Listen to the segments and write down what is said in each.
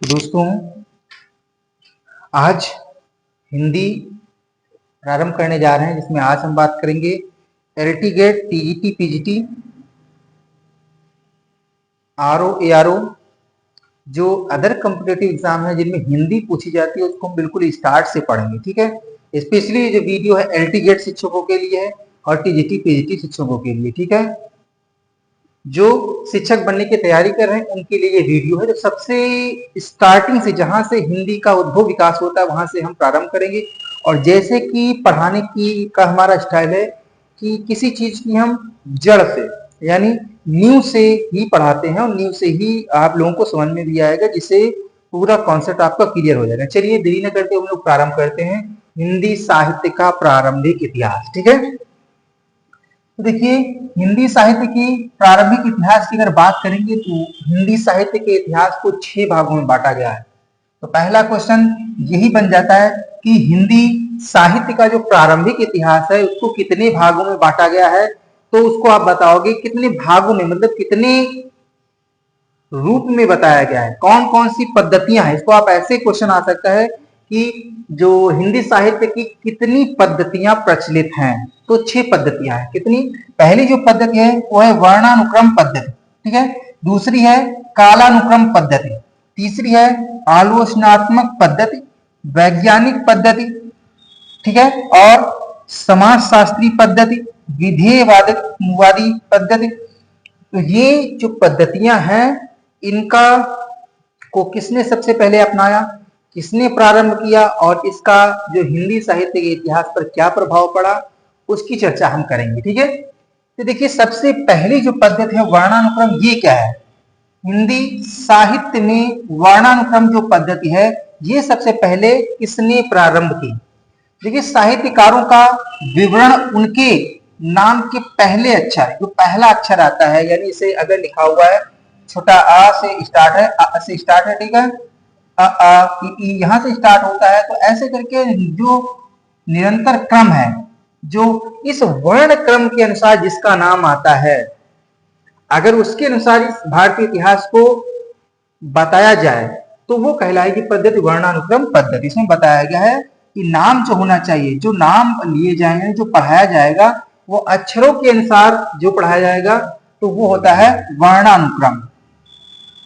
दोस्तों, आज हिंदी प्रारंभ करने जा रहे हैं, जिसमें आज हम बात करेंगे एलटी गेट, टीजीटी, पीजीटी, आरओ, एआरओ, जो अदर कॉम्पिटिटिव एग्जाम है जिनमें हिंदी पूछी जाती है, उसको हम बिल्कुल स्टार्ट से पढ़ेंगे। ठीक है, स्पेशली जो वीडियो है एलटी गेट शिक्षकों के लिए है और टीजीटी, पीजीटी शिक्षकों के लिए। ठीक है, जो शिक्षक बनने की तैयारी कर रहे हैं उनके लिए ये वीडियो है। तो सबसे स्टार्टिंग से, जहां से हिंदी का उद्भव विकास होता है, वहां से हम प्रारंभ करेंगे। और जैसे कि पढ़ाने की का हमारा स्टाइल है कि किसी चीज की हम जड़ से यानी नींव से ही पढ़ाते हैं और नींव से ही आप लोगों को समझ में भी आएगा, जिससे पूरा कॉन्सेप्ट आपका क्लियर हो जाएगा। चलिए देरी न करते हम लोग प्रारंभ करते हैं हिंदी साहित्य का प्रारंभिक इतिहास। ठीक है, तो देखिए, हिंदी साहित्य की प्रारंभिक इतिहास की अगर बात करेंगे तो हिंदी साहित्य के इतिहास को 6 भागों में बांटा गया है। तो पहला क्वेश्चन यही बन जाता है कि हिंदी साहित्य का जो प्रारंभिक इतिहास है उसको कितने भागों में बांटा गया है। तो उसको आप बताओगे कितने भागों में, मतलब कितने रूप में बताया गया है, कौन कौन सी पद्धतियां हैं। इसको आप ऐसे क्वेश्चन आ सकता है कि जो हिंदी साहित्य की कितनी पद्धतियां प्रचलित हैं। तो 6 पद्धतियां हैं। कितनी? पहली जो पद्धति है वो है वर्णानुक्रम पद्धति। ठीक है, दूसरी है कालानुक्रम पद्धति, तीसरी है आलोचनात्मक पद्धति, वैज्ञानिक पद्धति, ठीक है, और समाजशास्त्री पद्धति, विधेयवादी पद्धति। तो ये जो पद्धतियां हैं, इनका को किसने सबसे पहले अपनाया, किसने प्रारंभ किया और इसका जो हिंदी साहित्य के इतिहास पर क्या प्रभाव पड़ा, उसकी चर्चा हम करेंगे। ठीक है, तो देखिए, सबसे पहली जो पद्धति है वर्णानुक्रम, ये क्या है? हिंदी साहित्य में वर्णानुक्रम जो पद्धति है, ये सबसे पहले किसने प्रारंभ की? देखिए, साहित्यकारों का विवरण उनके नाम के पहले अक्षर, जो पहला अक्षर आता है, यानी इसे अगर लिखा हुआ है छोटा आ से स्टार्ट है, आ से स्टार्ट है, ठीक है, आ ई यहां से स्टार्ट होता है, तो ऐसे करके जो निरंतर क्रम है, जो इस वर्ण क्रम के अनुसार जिसका नाम आता है, अगर उसके अनुसार इस भारतीय इतिहास को बताया जाए तो वो कहलाएगी पद्धति वर्णानुक्रम पद्धति। इसमें बताया गया है कि नाम जो होना चाहिए, जो नाम लिए जाएंगे, जो पढ़ाया जाएगा, वो अक्षरों के अनुसार जो पढ़ाया जाएगा, तो वो होता है वर्णानुक्रम।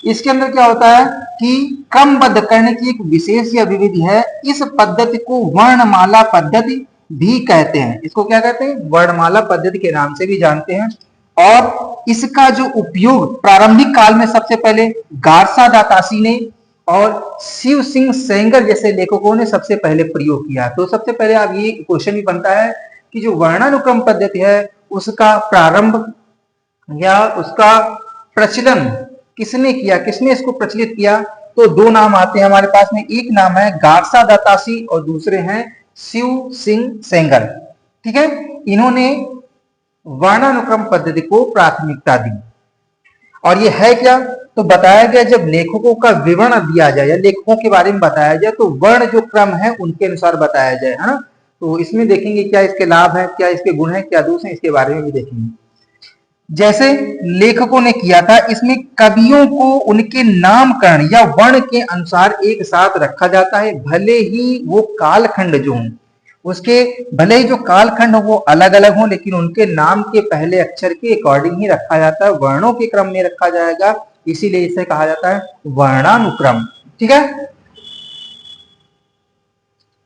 इसके अंदर क्या होता है कि क्रमबद्ध करने की एक विशेष या विधि है। इस पद्धति को वर्णमाला पद्धति भी कहते हैं। इसको क्या कहते हैं? वर्णमाला पद्धति के नाम से भी जानते हैं। और इसका जो उपयोग प्रारंभिक काल में सबसे पहले गारसा दातासी ने और शिव सिंह सेंगर जैसे लेखकों ने सबसे पहले प्रयोग किया। तो सबसे पहले आप ये क्वेश्चन भी बनता है कि जो वर्णानुक्रम पद्धति है उसका प्रारंभ या उसका प्रचलन किसने किया, किसने इसको प्रचलित किया? तो 2 नाम आते हैं हमारे पास में। एक नाम है गारसा दातासी और दूसरे हैं शिव सिंह सेंगर। ठीक है, इन्होंने वर्णानुक्रम पद्धति को प्राथमिकता दी। और ये है क्या? तो बताया गया, जब लेखकों का विवरण दिया जाए या लेखकों के बारे में बताया जाए तो वर्ण जो क्रम है उनके अनुसार बताया जाए, है ना। तो इसमें देखेंगे क्या इसके लाभ है, क्या इसके गुण है, क्या दोष है, इसके बारे में भी देखेंगे। जैसे लेखकों ने किया था, इसमें कवियों को उनके नामकरण या वर्ण के अनुसार एक साथ रखा जाता है, भले ही वो कालखंड जो हों, उसके भले ही जो कालखंड हो वो अलग अलग हो, लेकिन उनके नाम के पहले अक्षर के अकॉर्डिंग ही रखा जाता है, वर्णों के क्रम में रखा जाएगा, इसीलिए इसे कहा जाता है वर्णानुक्रम। ठीक है,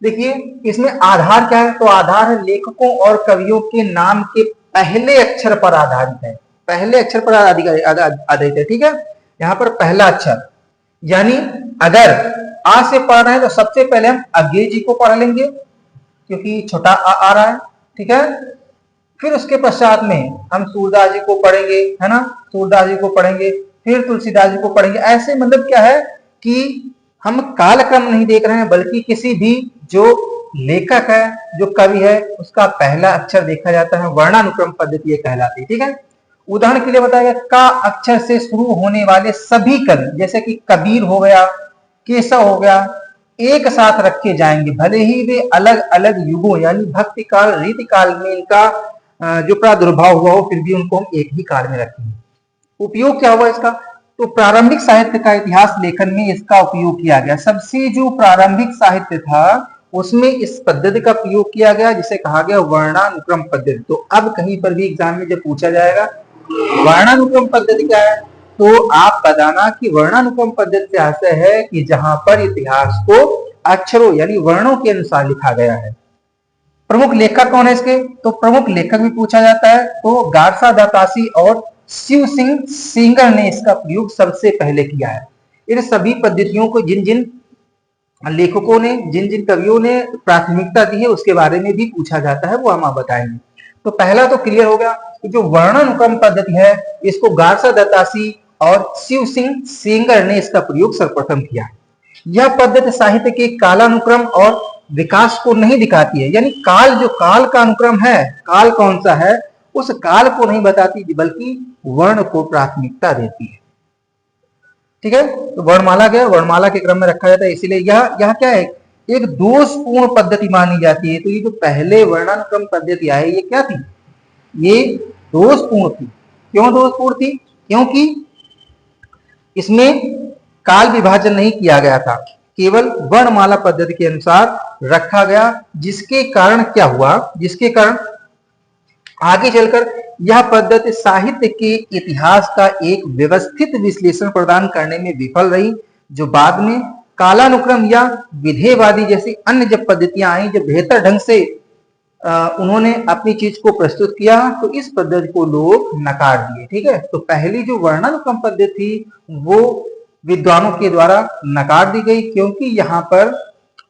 देखिए इसमें आधार क्या है? तो आधार है लेखकों और कवियों के नाम के पहले अक्षर पर आधारित है, पहले अक्षर पर आधारित है। ठीक है, यहां पर पहला अक्षर, यानी अगर आ से पढ़ रहे हैं तो सबसे पहले हम अंग्रेजी को पढ़ लेंगे क्योंकि छोटा आ रहा है। ठीक है, फिर उसके पश्चात में हम सूरदास जी को पढ़ेंगे, है ना, सूरदास जी को पढ़ेंगे, फिर तुलसीदास जी को पढ़ेंगे। ऐसे मतलब क्या है कि हम कालक्रम नहीं देख रहे हैं, बल्कि किसी भी जो लेखक है, जो कवि है, उसका पहला अक्षर देखा जाता है। वर्णानुक्रम पद्धति ये कहलाती है। ठीक है, उदाहरण के लिए बताया गया, का अक्षर से शुरू होने वाले सभी कवि, जैसे कि कबीर हो गया, केशव हो गया, एक साथ रखे जाएंगे, भले ही वे अलग अलग युगों यानी भक्ति काल, रीति काल में इनका जो प्रादुर्भाव हुआ हो, फिर भी उनको हम एक ही काल में रखेंगे। उपयोग क्या हुआ इसका? तो प्रारंभिक साहित्य का इतिहास लेखन में इसका उपयोग किया गया। सबसे जो प्रारंभिक साहित्य था उसमें इस पद्धति का प्रयोग किया गया जिसे कहा गया वर्णानुक्रम पद्धति। तो अब कहीं पर भी एग्जाम में जब पूछा जाएगा वर्णानुक्रम पद्धति क्या है, तो आप बताना कि वर्णानुक्रम पद्धति से आशय है कि जहां पर इतिहास को अक्षरों यानी वर्णों के अनुसार लिखा गया है। प्रमुख लेखक कौन है इसके, तो प्रमुख लेखक भी पूछा जाता है, तो गारसा दातासी और शिव सिंह सेंगर ने इसका प्रयोग सबसे पहले किया है। इन सभी पद्धतियों को जिन जिन लेखकों ने, जिन जिन कवियों ने प्राथमिकता दी है उसके बारे में भी पूछा जाता है, वो हम आप बताएंगे। तो पहला तो क्लियर हो गया कि जो वर्णानुक्रम पद्धति है इसको गारसा दत्तासी और शिव सिंह सेंगर ने इसका प्रयोग सर्वप्रथम किया। यह पद्धति साहित्य के कालानुक्रम और विकास को नहीं दिखाती है, यानी काल, जो काल का अनुक्रम है, काल कौन सा है उस काल को नहीं बताती बल्कि वर्ण को प्राथमिकता देती है। ठीक है, तो वर्णमाला क्या, वर्णमाला के क्रम में रखा जाता है, इसीलिए यह क्या है, एक दोषपूर्ण पद्धति मानी जाती है। तो ये जो पहले वर्णानुक्रम पद्धति आई ये क्या थी, ये दोषपूर्ण थी। क्यों दोषपूर्ण थी, क्योंकि इसमें काल विभाजन नहीं किया गया था, केवल वर्णमाला पद्धति के अनुसार रखा गया, जिसके कारण क्या हुआ, जिसके कारण आगे चलकर यह पद्धति साहित्य के इतिहास का एक व्यवस्थित विश्लेषण प्रदान करने में विफल रही, जो बाद में कालानुक्रम या विधेयवादी जैसी अन्य जब पद्धतियां आई, जब बेहतर ढंग से उन्होंने अपनी चीज को प्रस्तुत किया तो इस पद्धति को लोग नकार दिए। ठीक है, तो पहली जो वर्णानुक्रम पद्धति थी वो विद्वानों के द्वारा नकार दी गई, क्योंकि यहाँ पर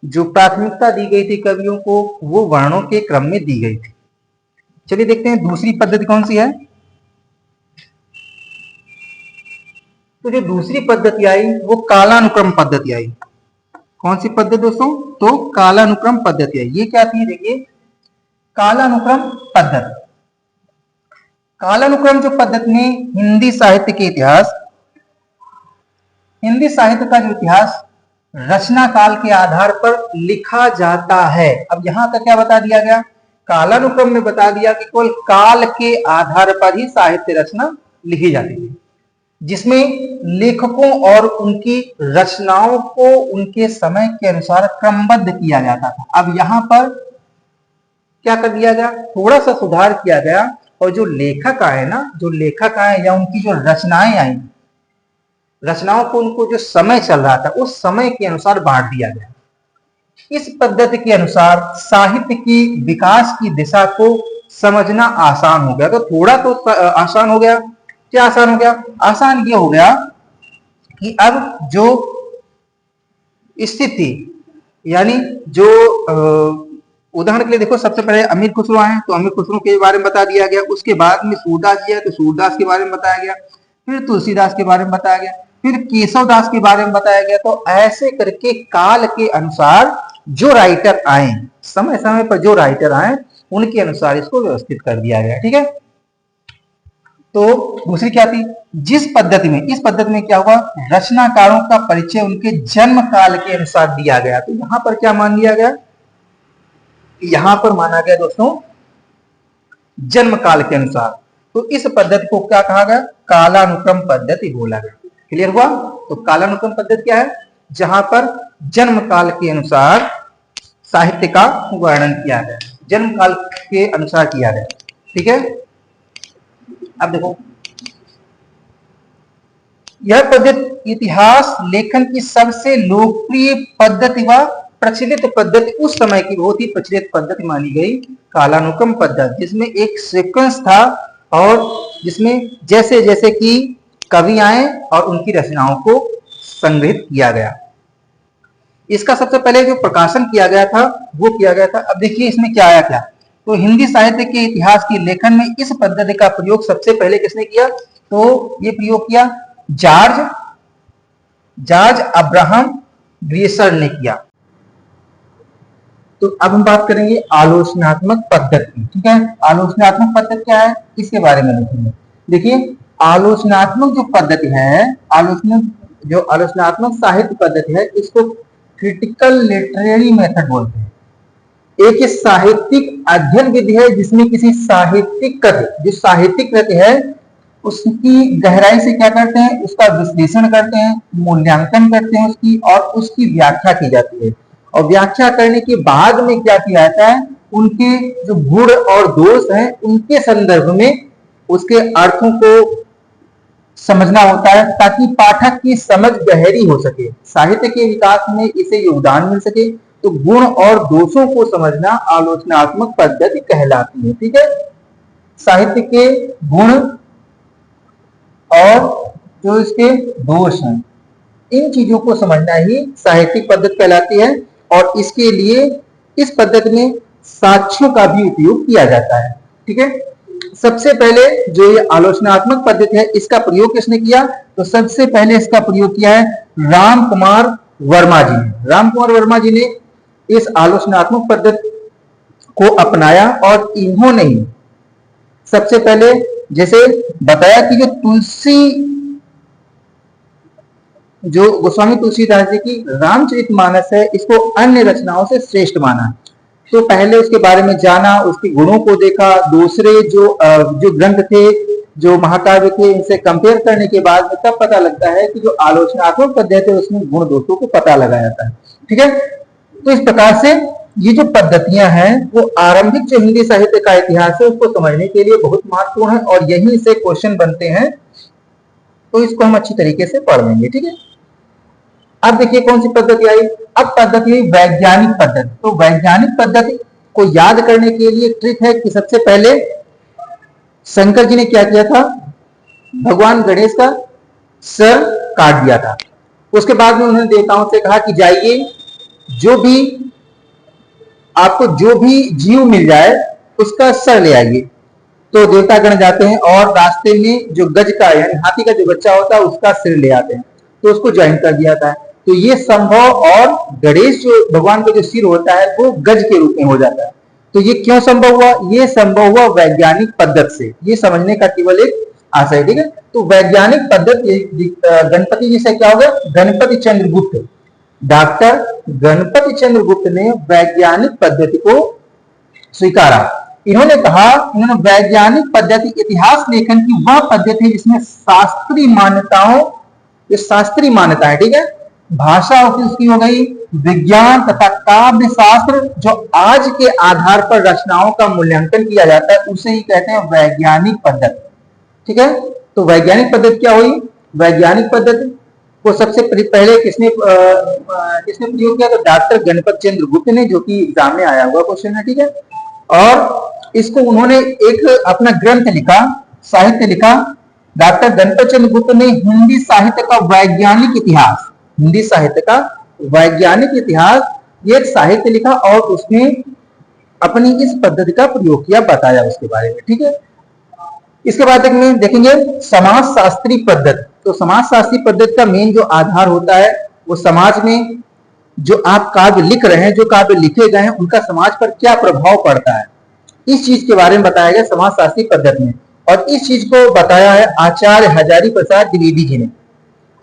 जो प्राथमिकता दी गई थी कवियों को वो वर्णों के क्रम में दी गई थी। चलिए देखते हैं दूसरी पद्धति कौन सी है। तो जो दूसरी पद्धति आई वो कालानुक्रम पद्धति आई। कौन सी पद्धति दोस्तों, तो कालानुक्रम पद्धति आई। ये क्या थी, देखिए कालानुक्रम पद्धति, कालानुक्रम जो पद्धति में हिंदी साहित्य के इतिहास, हिंदी साहित्य का जो इतिहास रचना काल के आधार पर लिखा जाता है। अब यहां का क्या बता दिया गया, कालानुक्रम में बता दिया कि केवल काल के आधार पर ही साहित्य रचना लिखी जाती है, जिसमें लेखकों और उनकी रचनाओं को उनके समय के अनुसार क्रमबद्ध किया जाता था। अब यहां पर क्या कर दिया गया, थोड़ा सा सुधार किया गया, और जो लेखक आए ना, जो लेखक आए या उनकी जो रचनाएं आई, रचनाओं को उनको जो समय चल रहा था उस समय के अनुसार बांट दिया गया। इस पद्धति के अनुसार साहित्य की विकास की दिशा को समझना आसान हो गया। तो थोड़ा तो आसान हो गया, क्या आसान हो गया, आसान ये हो गया कि अब जो स्थिति, यानी जो उदाहरण के लिए देखो, सबसे पहले अमीर खुसरो आए तो अमीर खुसरो के बारे में बता दिया गया, उसके बाद में सूरदास जी है तो सूरदास के बारे में बताया गया, फिर तुलसीदास के बारे में बताया गया, फिर केशवदास के बारे में बताया गया। तो ऐसे करके काल के अनुसार जो राइटर आए, समय समय पर जो राइटर आए उनके अनुसार इसको व्यवस्थित कर दिया गया। ठीक है, तो दूसरी क्या थी, जिस पद्धति में, इस पद्धति में क्या हुआ, रचनाकारों का परिचय उनके जन्म काल के अनुसार दिया गया। तो यहां पर क्या मान लिया गया, यहां पर माना गया दोस्तों जन्म काल के अनुसार। तो इस पद्धति को क्या कहा गया, कालानुक्रम पद्धति बोला गया। क्लियर हुआ, तो कालानुक्रम पद्धति क्या है, जहां पर जन्म काल के अनुसार साहित्य का वर्णन किया गया, जन्म काल के अनुसार किया गया। ठीक है, अब देखो यह पद्धति इतिहास लेखन की सबसे लोकप्रिय पद्धति व प्रचलित पद्धति, उस समय की बहुत ही प्रचलित पद्धति मानी गई कालानुक्रम पद्धति, जिसमें एक सीक्वेंस था और जिसमें जैसे जैसे कि कवि आए और उनकी रचनाओं को संग्रहित किया गया। इसका सबसे पहले जो प्रकाशन किया गया था वो किया गया था, अब देखिए इसमें क्या आया, क्या तो हिंदी साहित्य के इतिहास के लेखन में इस पद्धति का प्रयोग सबसे पहले किसने किया, तो ये प्रयोग किया जॉर्ज अब्राहम ग्रेसर ने किया। तो अब हम बात करेंगे आलोचनात्मक पद्धति। ठीक है, आलोचनात्मक पद्धति क्या है इसके बारे में देखेंगे। देखिए आलोचनात्मक जो पद्धति है, आलोचनात्मक साहित्य पद्धति है, इसको क्रिटिकल लिटरेरी मेथड बोलते हैं। एक साहित्यिक अध्ययन विधि है जिसमें किसी साहित्यिक कृति, जो साहित्यिक कृति है उसकी गहराई से क्या करते हैं, उसका विश्लेषण करते हैं, मूल्यांकन करते हैं उसकी, और उसकी व्याख्या की जाती है। और व्याख्या करने के बाद में क्या किया जाता है, उनके जो गुण और दोष हैं उनके संदर्भ में उसके अर्थों को समझना होता है, ताकि पाठक की समझ गहरी हो सके, साहित्य के विकास में इसे योगदान मिल सके। तो गुण और दोषों को समझना आलोचनात्मक पद्धति कहलाती है। ठीक है, साहित्य के गुण और जो इसके दोष हैं, इन चीजों को समझना ही साहित्यिक पद्धति कहलाती है। और इसके लिए इस पद्धति में साक्ष्यों का भी उपयोग किया जाता है। ठीक है, सबसे पहले जो ये आलोचनात्मक पद्धति है, इसका प्रयोग किसने किया, तो सबसे पहले इसका प्रयोग किया है राम कुमार वर्मा जी ने। राम कुमार वर्मा जी ने इस आलोचनात्मक पद्धति को अपनाया, और इन्होंने सबसे पहले जैसे बताया कि जो गोस्वामी तुलसीदास जी की रामचरितमानस है, इसको अन्य रचनाओं से श्रेष्ठ माना। तो पहले उसके बारे में जाना, उसके गुणों को देखा, दूसरे जो ग्रंथ थे, जो महाकाव्य थे, इनसे कंपेयर करने के बाद तब पता लगता है कि जो आलोचनात्मक पद्धति है उसमें गुण दोषों को पता लगाया जाता है। ठीक है, तो इस प्रकार से ये जो पद्धतियां हैं वो आरंभिक जो हिंदी साहित्य का इतिहास है उसको समझने के लिए बहुत महत्वपूर्ण है, और यहीं से क्वेश्चन बनते हैं, तो इसको हम अच्छी तरीके से पढ़ लेंगे। ठीक है, अब देखिए कौन सी पद्धति आई, अब पद्धति आई वैज्ञानिक पद्धति। तो वैज्ञानिक पद्धति को याद करने के लिए ट्रिक है कि सबसे पहले शंकर जी ने क्या किया था, भगवान गणेश का सर काट दिया था। उसके बाद में उन्होंने देवताओं से कहा कि जाइए, आपको जो भी जीव मिल जाए उसका सर ले आइए। तो देवतागण जाते हैं और रास्ते में जो गज का यानी हाथी का जो बच्चा होता है उसका सिर ले आते हैं, तो उसको ज्वाइन कर दिया जाता है। तो ये संभव, और गणेश जो भगवान का जो सिर होता है वो गज के रूप में हो जाता है। तो ये क्यों संभव हुआ, ये संभव हुआ वैज्ञानिक पद्धति से। ये समझने का केवल एक आशय। ठीक है, तो वैज्ञानिक पद्धति गणपति जी से क्या हो गया, गणपति चंद्रगुप्त, डॉक्टर गणपति चंद्रगुप्त ने वैज्ञानिक पद्धति को स्वीकारा। इन्होंने कहा, इन्होंने वैज्ञानिक पद्धति इतिहास लेखन की वह पद्धति है जिसमें शास्त्रीय मान्यताओं, ये शास्त्रीय मान्यता है, ठीक है, भाषा उसकी हो गई, विज्ञान तथा काव्य शास्त्र जो आज के आधार पर रचनाओं का मूल्यांकन किया जाता है उसे ही कहते हैं वैज्ञानिक पद्धति। ठीक है, तो वैज्ञानिक पद्धति क्या हुई, वैज्ञानिक पद्धति को सबसे पहले किसने प्रयोग किया, तो डॉक्टर गणपति चंद्रगुप्त ने, जो कि एग्जाम में आया हुआ क्वेश्चन है। ठीक है, और इसको उन्होंने एक अपना ग्रंथ लिखा, साहित्य लिखा। डॉक्टर गणपति चंद्रगुप्त ने हिंदी साहित्य का वैज्ञानिक इतिहास, हिंदी साहित्य का वैज्ञानिक इतिहास, ये एक साहित्य लिखा और उसमें अपनी इस पद्धति का प्रयोग किया, बताया उसके बारे में। ठीक है, इसके बाद देखेंगे समाज शास्त्री पद्धति। तो समाज शास्त्री पद्धति का मेन जो आधार होता है वो समाज में जो आप काव्य लिख रहे हैं, जो काव्य लिखे गए हैं, उनका समाज पर क्या प्रभाव पड़ता है, इस चीज के बारे में बताया गया समाज शास्त्री पद्धति में। और इस चीज को बताया है आचार्य हजारी प्रसाद द्विवेदी जी ने।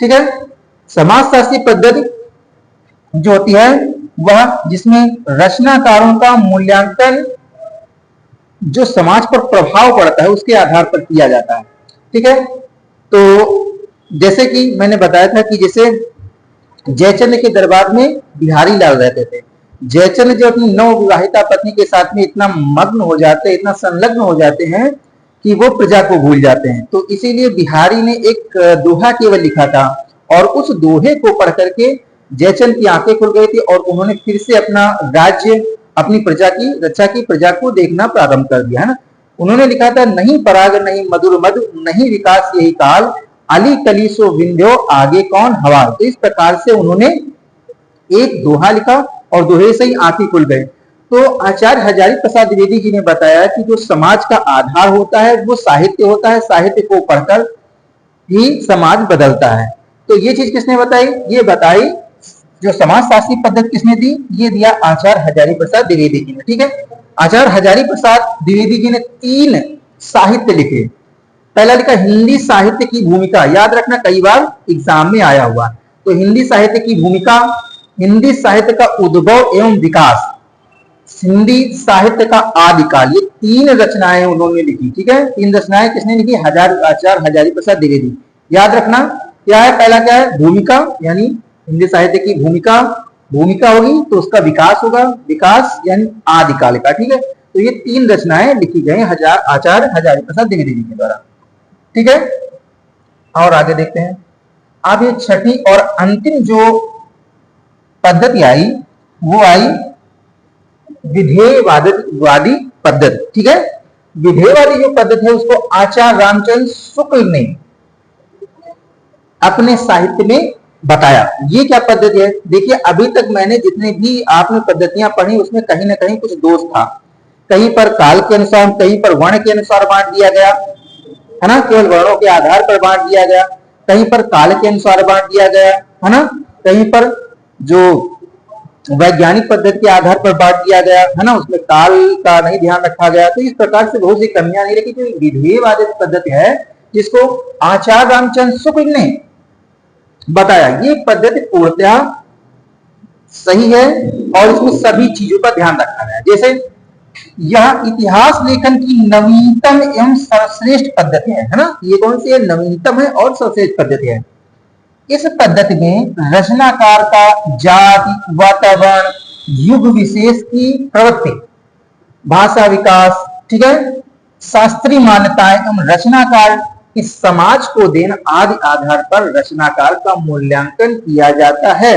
ठीक है, समाज शास्त्री पद्धति जो होती है वह जिसमें रचनाकारों का मूल्यांकन जो समाज पर प्रभाव पड़ता है उसके आधार पर किया जाता है। ठीक है, तो जैसे कि मैंने बताया था कि जैसे जयचंद के दरबार में बिहारी लाल रहते थे। जयचंद जो अपनी नवविवाहिता पत्नी के साथ में इतना मग्न हो जाते हैं, इतना संलग्न हो जाते हैं कि वो प्रजा को भूल जाते हैं। तो इसीलिए बिहारी ने एक दोहा केवल लिखा था और उस दोहे को पढ़ करके जयचंद की आंखें खुल गई थी और उन्होंने फिर से अपना राज्य, अपनी प्रजा की रक्षा की, प्रजा को देखना प्रारंभ कर दिया है ना। उन्होंने लिखा था, नहीं पराग नहीं मधुर मधु, नहीं विकास यही काल, अली कली सो विंध्यो आगे कौन हवाल। तो इस प्रकार से उन्होंने एक दोहा लिखा और दोहे से ही आंखें खुल गए। तो आचार्य हजारी प्रसाद द्विवेदी जी ने बताया कि जो समाज का आधार होता है वो साहित्य होता है, साहित्य को पढ़कर ही समाज बदलता है। तो ये चीज किसने बताई, ये बताई जो समाज शास्त्री पद्धति किसने दी, ये दिया आचार्य हजारी प्रसाद द्विवेदी जी ने। ठीक है, आचार्य हजारी प्रसाद द्विवेदी जी ने 3 साहित्य लिखे। पहला लिखा हिंदी साहित्य की भूमिका, याद रखना कई बार एग्जाम में आया हुआ। तो हिंदी साहित्य की भूमिका, हिंदी साहित्य का उद्भव एवं विकास, हिंदी साहित्य का आदिकाल, ये तीन रचनाएं उन्होंने लिखी, ठीक है। तीन रचनाएं किसने लिखी? आचार्य हजारी प्रसाद द्विवेदी। याद रखना क्या है, पहला क्या है? भूमिका, यानी हिंदी साहित्य की भूमिका, भूमिका होगी तो उसका विकास होगा, विकास यानी आदिकाल का, ठीक है। तो ये तीन रचनाएं लिखी गई आचार्य हजारी प्रसाद द्विवेदी के द्वारा, ठीक है। और आगे देखते हैं। अब ये छठी और अंतिम जो पद्धति आई वो आई विधेयवादी पद्धति, ठीक है। विधेयवादी जो पद्धति है उसको आचार्य रामचंद्र शुक्ल ने अपने साहित्य में बताया। ये क्या पद्धति है? देखिए अभी तक मैंने जितने भी आपने पद्धतियां पढ़ी उसमें कहीं ना कहीं कुछ दोष था। कहीं पर काल के अनुसार, कहीं पर वर्ण के अनुसार बांट दिया गया, है ना, केवल वर्णों के आधार पर बांट दिया गया। कहीं पर काल के अनुसार बांट दिया गया, है ना। कहीं पर जो वैज्ञानिक पद्धति के आधार पर बांट दिया गया, है ना, उसमें काल का नहीं ध्यान रखा गया। तो इस प्रकार से बहुत सी कमियां नहीं, लेकिन जो विधेयवादी पद्धति है जिसको आचार्य रामचंद्र शुक्ल ने बताया, ये पद्धति पूर्णतः सही है और इसमें सभी चीजों का ध्यान रखा गया। जैसे यह इतिहास लेखन की नवीनतम एवं सर्वश्रेष्ठ पद्धति है ना। ये कौन सी है? नवीनतम है और सर्वश्रेष्ठ पद्धति है। इस पद्धति में रचनाकार का जाति, वातावरण, युग विशेष की प्रवृत्ति, भाषा विकास, ठीक है, शास्त्रीय मान्यताएं एवं रचनाकार इस समाज को देन आदि आधार पर रचनाकार का मूल्यांकन किया जाता है।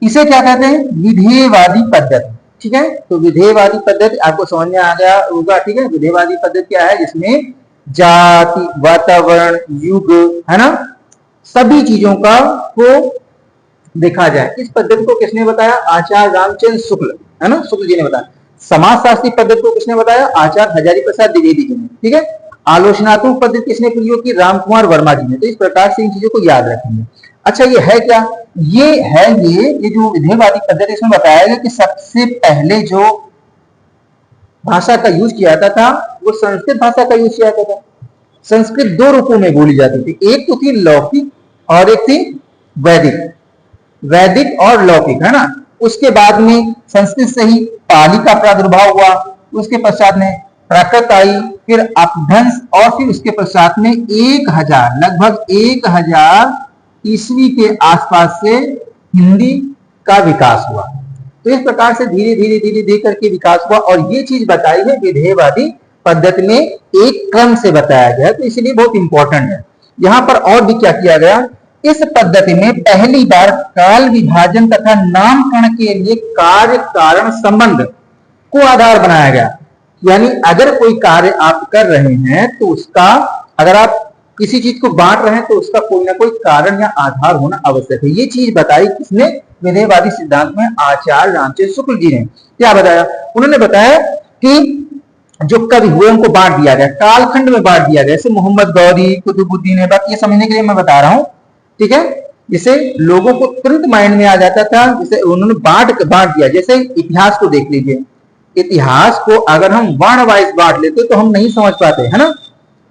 इसे क्या कहते हैं? विधेयवादी पद्धति, ठीक है। तो विधेयवादी पद्धति आपको समझ में आ गया होगा, ठीक है। विधेयवादी पद्धति क्या है? जिसमें जाति, वातावरण, युग, है ना, सभी चीजों का को देखा जाए। इस पद्धति को किसने बताया? आचार्य रामचंद्र शुक्ल, है ना, शुक्ल जी ने बताया। समाजशास्त्री पद्धति को किसने बताया? आचार्य हजारी प्रसाद द्विवेदी जी ने, ठीक है। आलोचनात्मक पद्धति किसने प्रयोग की? रामकुमार वर्मा जी ने। तो इस प्रकार से इन चीजों को याद रखेंगे। अच्छा ये है क्या? ये है ये जो विधेयवादी पद्धति, इसमें बताया गया कि सबसे पहले जो भाषा का यूज किया जाता था वो संस्कृत भाषा का यूज किया जाता था। संस्कृत दो रूपों में बोली जाती थी, एक तो थी लौकिक और एक थी वैदिक, वैदिक और लौकिक, है ना। उसके बाद में संस्कृत से ही पाली का प्रादुर्भाव हुआ, उसके पश्चात में प्राकृत आई, फिर अपभ्रंश और फिर उसके पश्चात में 1000 लगभग 1000 ईस्वी के आसपास से हिंदी का विकास हुआ। तो इस प्रकार से धीरे धीरे धीरे धीरे करके विकास हुआ और ये चीज बताई है विधेयवादी पद्धति में, एक क्रम से बताया गया, तो इसलिए बहुत इंपॉर्टेंट है। यहां पर और भी क्या किया गया? इस पद्धति में पहली बार काल विभाजन तथा नामकरण के लिए कार्य कारण संबंध को आधार बनाया गया। यानी अगर कोई कार्य आप कर रहे हैं तो उसका, अगर आप किसी चीज को बांट रहे हैं तो उसका कोई ना कोई कारण या आधार होना आवश्यक है। ये चीज बताई किसने? विधेयवादी सिद्धांत में आचार्य रामचंद्र शुक्ल जी ने। क्या बताया? उन्होंने बताया कि जो कवि हुए उनको बांट दिया गया, कालखंड में बांट दिया गया। जैसे मोहम्मद गौरी, कुतुबुद्दीन ऐबक, ये समझने के लिए मैं बता रहा हूं, ठीक है। जिसे लोगों को तुरंत माइंड में आ जाता था, जिसे उन्होंने बांट दिया। जैसे इतिहास को देख लीजिए, इतिहास को अगर हम वर्ण वाइज बांट लेते तो हम नहीं समझ पाते, है ना।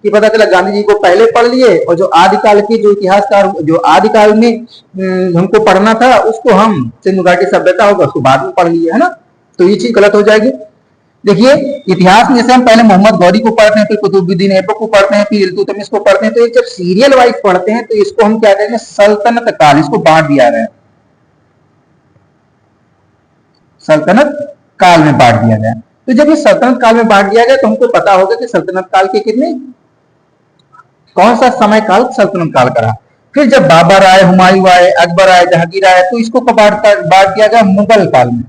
कि पता चला गांधी जी को पहले पढ़ लिए और जो आदिकाल के जो इतिहासकार, जो आदिकाल में हमको पढ़ना था उसको हम सिंधु घाटी सभ्यता होगा उसको बाद में पढ़ लिए, है ना। तो ये चीज गलत हो जाएगी। देखिए इतिहास में जैसे हम पहले मोहम्मद गौरी को पढ़ते हैं, फिर कुतुबुद्दीन ऐबक को पढ़ते हैं, फिर इल्तुतमिश को पढ़ते हैं, तो जब सीरियल वाइज पढ़ते हैं तो इसको हम क्या कहते हैं? सल्तनत काल, इसको बांट दिया गया, सल्तनत काल में बांट दिया गया। तो जब ये सल्तनत काल में बांट दिया गया तो हमको पता होगा कि सल्तनत काल के कितने, कौन सा समय काल सल्तनत काल का रहा। फिर जब बाबर आए, हुमायूं आए, अकबर आए, जहांगीर आए, तो इसको कब बांट दिया गया? मुगल काल में।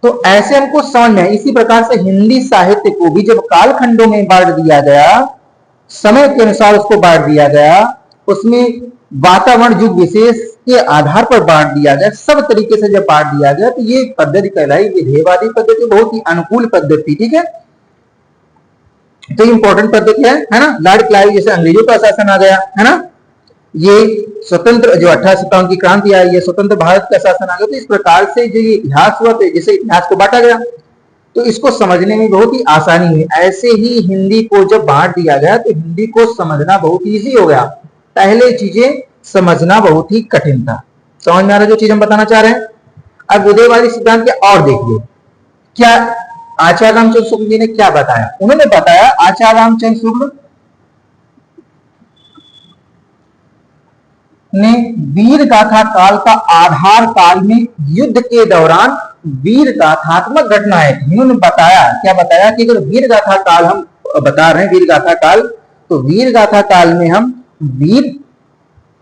तो ऐसे हमको समझ में, इसी प्रकार से हिंदी साहित्य को भी जब कालखंडों में बांट दिया गया, समय के अनुसार उसको बांट दिया गया, उसमें वातावरण युग विशेष के आधार पर बांट दिया गया, सब तरीके से जब बांट दिया गया तो ये पद्धति कहलाई विधेयवादी पद्धति, बहुत ही अनुकूल पद्धति, ठीक है। तो इंपॉर्टेंट पद्धति है ना। लॉर्ड क्लाइव जैसे अंग्रेजों का शासन आ गया, है ना। ये स्वतंत्र जो 1857 की क्रांति आई, ये स्वतंत्र भारत का शासन आ गया। तो इस प्रकार से जो ये इतिहास हुआ, तो जैसे इतिहास को बांटा गया तो इसको समझने में बहुत ही आसानी हुई। ऐसे ही हिंदी को जब बांट दिया गया तो हिंदी को समझना बहुत ईजी हो गया। पहले चीजें समझना बहुत ही कठिन था। समझ में आ रहा है जो चीज हम बताना चाह रहे हैं? अब उदयवादी सिद्धांत के और देखिए क्या आचार्य रामचंद्र शुक्ल जी ने क्या बताया। उन्होंने बताया, आचार्य रामचंद्र शुक्ल ने वीर गाथा काल का आधार काल में युद्ध के दौरान वीर गाथात्मक घटनाएं थी। उन्होंने बताया, क्या बताया कि अगर वीर गाथा काल हम बता रहे हैं, वीर गाथा काल, तो वीर गाथा काल में हम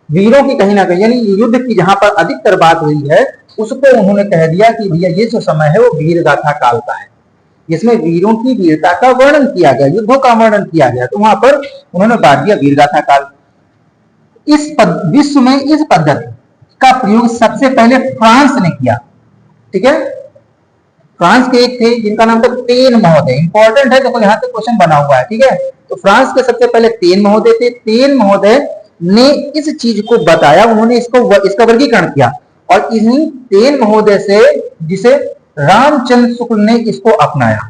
वीरों की कहीं ना कहीं यानी युद्ध की जहां पर अधिकतर बात हुई है उसको उन्होंने कह दिया कि भैया ये जो समय है वो वीर गाथा काल का है, जिसमें वीरों की वीरता का वर्णन किया गया, युद्धों का वर्णन किया गया, तो वहां पर उन्होंने बांट दिया वीर गाथा काल। विश्व में इस पद्धति का प्रयोग सबसे पहले फ्रांस ने किया। ठीक है, फ्रांस के एक थे जिनका नाम था तेन महोदय, इंपॉर्टेंट है, देखो यहां तक क्वेश्चन बना हुआ है। ठीक है, तो फ्रांस के सबसे पहले तेन महोदय थे। तेन महोदय ने इस चीज को बताया, उन्होंने इसका वर्गीकरण किया और इन्हीं तेन महोदय से जिसे रामचंद्र शुक्ल ने इसको अपनाया।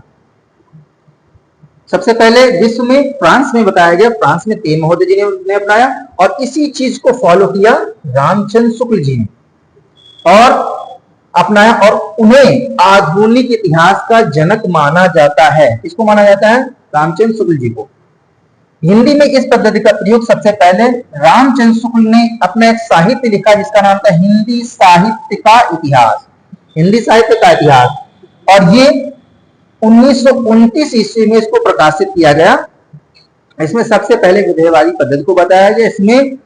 सबसे पहले विश्व में फ्रांस में बताया गया, फ्रांस में तेन महोदय जी ने अपनाया और इसी चीज को फॉलो किया रामचंद्र शुक्ल जी ने और अपनाया और उन्हें आधुनिक इतिहास का जनक माना जाता है। किसको माना जाता है? रामचंद्र शुक्ल जी को। हिंदी में इस पद्धति का प्रयोग सबसे पहले रामचंद्र शुक्ल ने अपना एक साहित्य लिखा जिसका नाम था हिंदी साहित्य का इतिहास, हिंदी साहित्य का इतिहास, और ये 1929 ईस्वी में इसको प्रकाशित किया गया। इसमें सबसे पहले विधेयवादी पद्धति को बताया गया। इसमें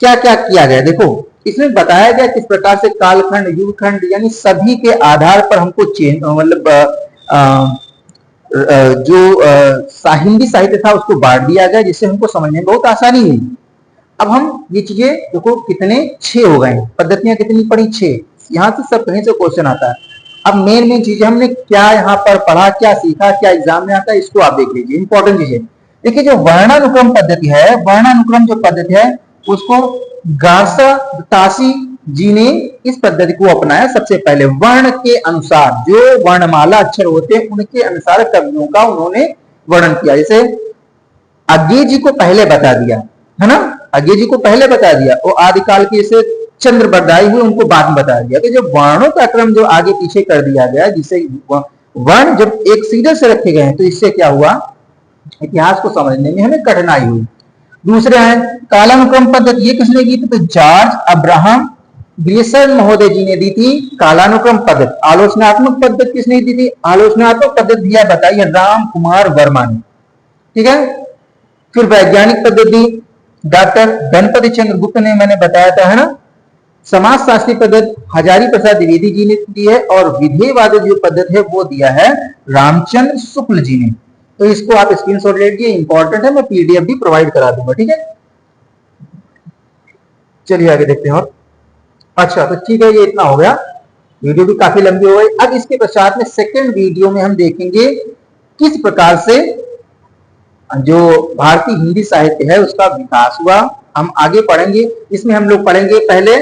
क्या क्या किया गया, देखो इसमें बताया गया किस प्रकार से कालखंड, युगखंड यानी सभी के आधार पर हमको मतलब जो हिंदी साहित्य था उसको बांट दिया गया, जिससे हमको समझने में बहुत आसानी हुई। अब हम ये चीजें देखो कितने 6 हो गए, पद्धतियां कितनी पड़ी 6, यहां से सब कहीं से क्वेश्चन आता है। अब मेन चीजें हमने क्या यहाँ पर पढ़ा, क्या सीखा, क्या एग्जाम में आता है, इसको आप देख लीजिए, इंपॉर्टेंट चीजें देखिए। जो वर्णानुक्रम पद्धति है, वर्णानुक्रम जो पद्धति है उसको गार्सा तासी जी ने इस पद्धति को अपनाया। सबसे पहले वर्ण के अनुसार जो वर्णमाला अक्षर होते हैं उनके अनुसार कवियों का उन्होंने वर्णन किया। जैसे अज्ञे जी को पहले बता दिया है ना, अज्ञे जी को पहले बता दिया, वो आदिकाल के से चंद्र बरदाई हुए उनको बाद में बता दिया। कि जो वर्णों का क्रम जो आगे पीछे कर दिया गया, जिससे वर्ण जब एक सीधे से रखे गए हैं तो इससे क्या हुआ, इतिहास को समझने में हमें कठिनाई हुई। दूसरे है कालानुक्रम पद्धति, ये किसने की थी? तो जॉर्ज अब्राहम ग्रीसन महोदय जी ने दी थी कालानुक्रम पद्धति। आलोचनात्मक पद्धति किसने दी थी? आलोचनात्मक पद्धति दिया बताइए राम कुमार वर्मा ने। ठीक है, फिर वैज्ञानिक पद्धति डॉक्टर गणपति चंद्र गुप्त ने, मैंने बताया था है ना। समाज शास्त्री पद्धति हजारी प्रसाद द्विवेदी जी ने दी है और विधेयवादी जो पद्धति है वो दिया है रामचंद्र शुक्ल जी ने। तो इसको आप स्क्रीनशॉट ले लीजिए, इंपॉर्टेंट है, मैं पीडीएफ भी प्रोवाइड करा दूंगा। ठीक है, चलिए आगे देखते हैं। और अच्छा तो ठीक है, ये इतना हो गया, वीडियो भी काफी लंबी हो गई। अब इसके पश्चात में सेकंड वीडियो में हम देखेंगे किस प्रकार से जो भारतीय हिंदी साहित्य है उसका विकास हुआ, हम आगे पढ़ेंगे। इसमें हम लोग पढ़ेंगे पहले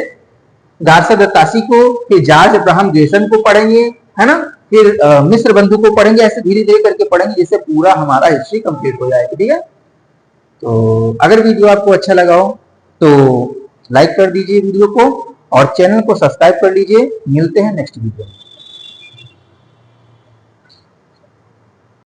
गार्सा दत्तासी को, फिर जॉर्ज अब्राहम ग्रेसन को पढ़ेंगे है ना, फिर मिस्र बंधु को पढ़ेंगे, ऐसे धीरे धीरे करके पढ़ेंगे जिससे पूरा हमारा हिस्ट्री कंप्लीट हो जाएगी। ठीक है, तो अगर वीडियो आपको अच्छा लगा हो तो लाइक कर दीजिए वीडियो को और चैनल को सब्सक्राइब कर लीजिए। मिलते हैं नेक्स्ट वीडियो में।